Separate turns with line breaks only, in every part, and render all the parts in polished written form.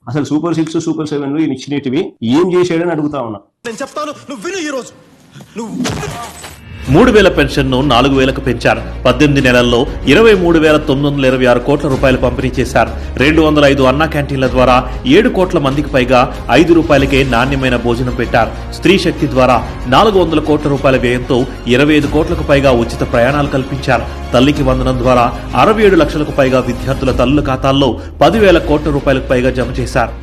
అసలు super 6 super 7 ఇచ్చినవి ఏం చేశాడని అడుగుతా ఉన్నా.
నేను చెప్తాను, నువ్వు విను. ఈ రోజు నువ్వు
3000 పెన్షన్ను 4000కు పెంచారు. 18 నెలల్లో 23,926 కోట్ల రూపాయలు పంపిణీ చేశారు. 205 అన్నా క్యాంటీన్ల ద్వారా 7 కోట్ల మందికి పైగా 5 రూపాయలకే నాణ్యమైన భోజనం పెట్టారు. స్త్రీ శక్తి ద్వారా 400 కోట్ల రూపాయల వ్యయంతో 25 కోట్లకు పైగా ఉచిత ప్రయాణాలు కల్పించారు. తల్లికి వందనం ద్వారా 67 లక్షలకు పైగా విద్యార్థుల తల్లుల ఖాతాల్లో 10,000 కోట్ల రూపాయలకు పైగా జమ చేశారు.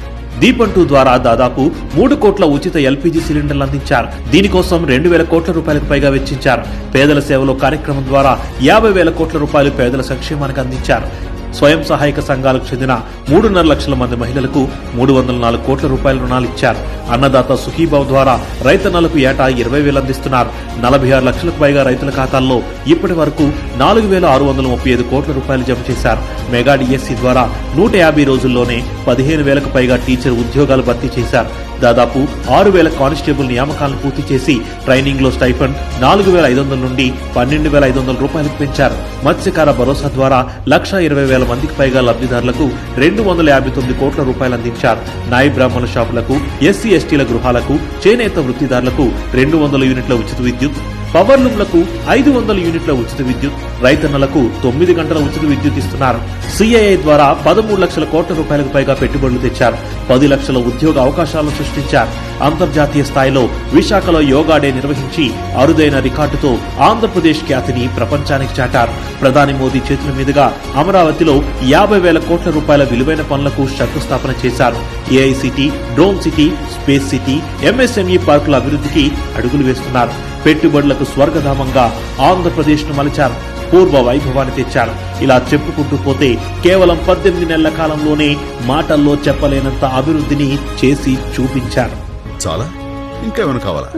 దీపం 2 ద్వారా దాదాపు 3 కోట్ల ఉచిత ఎల్పీజీ సిలిండర్లు అందించారు. దీనికోసం 2,000 కోట్ల రూపాయలకు పైగా వెచ్చించారు. పేదల సేవలో కార్యక్రమం ద్వారా 50,000 కోట్ల రూపాయలు పేదల సంక్షేమానికి అందించారు. స్వయం సహాయక సంఘాలకు చెందిన 3.5 లక్షల మంది మహిళలకు 304 కోట్ల రూపాయల రుణాలు ఇచ్చారు. అన్నదాత సుఖీభావ్ ద్వారా రైతన్నలకు ఏటా 20,000 అందిస్తున్నారు. 46 లక్షలకు పైగా రైతుల ఖాతాల్లో ఇప్పటి వరకు 4,635 కోట్ల రూపాయలు జమ చేశారు. మెగా డిఎస్సి ద్వారా 150 రోజుల్లోనే 15,000కు పైగా టీచర్ ఉద్యోగాలు భర్తీ చేశారు. దాదాపు 6,000 కానిస్టేబుల్ నియామకాలను పూర్తి చేసి ట్రైనింగ్ లో స్టైఫండ్ 4,500 నుండి 12,500 రూపాయలకు పెంచారు. మత్స్యకార భరోసా ద్వారా 1,20,000 మందికి పైగా లబ్ధిదారులకు 259 కోట్ల రూపాయలు అందించారు. నాయి బ్రాహ్మణ షాపులకు, ఎస్సీ ఎస్టీల గృహాలకు, చేనేత వృత్తిదారులకు 200 యూనిట్ల ఉచిత విద్యుత్, పవర్లూమ్లకు 500 యూనిట్ల ఉచిత విద్యుత్, రైతన్నలకు 9 గంటల ఉచిత విద్యుత్ ఇస్తున్నారు. సిఐఐ ద్వారా 13 లక్షల కోట్ల రూపాయలకు పైగా పెట్టుబడులు తెచ్చారు. 10 లక్షల ఉద్యోగ అవకాశాలను సృష్టించారు. అంతర్జాతీయ స్థాయిలో విశాఖలో యోగా డే నిర్వహించి అరుదైన రికార్డుతో ఆంధ్రప్రదేశ్ ఖ్యాతిని ప్రపంచానికి చాటారు. ప్రధాని మోదీ చేతుల మీదుగా అమరావతిలో 50,000 కోట్ల రూపాయల విలువైన పనులకు శంకుస్థాపన చేశారు. AI city, drone city, space city, MSME పార్కుల అభివృద్ధికి అడుగులు వేస్తున్నారు. పెట్టుబడులకు స్వర్గధామంగా ఆంధ్రప్రదేశ్ ను మలిచారు. పూర్వ వైభవాన్ని తెచ్చారు. ఇలా చెప్పుకుంటూ పోతే కేవలం 18 నెలల కాలంలోనే మాటల్లో చెప్పలేనంత అభివృద్ధిని చేసి చూపించారు.
చాలా ఇంకా ఏమైనా కావాలా?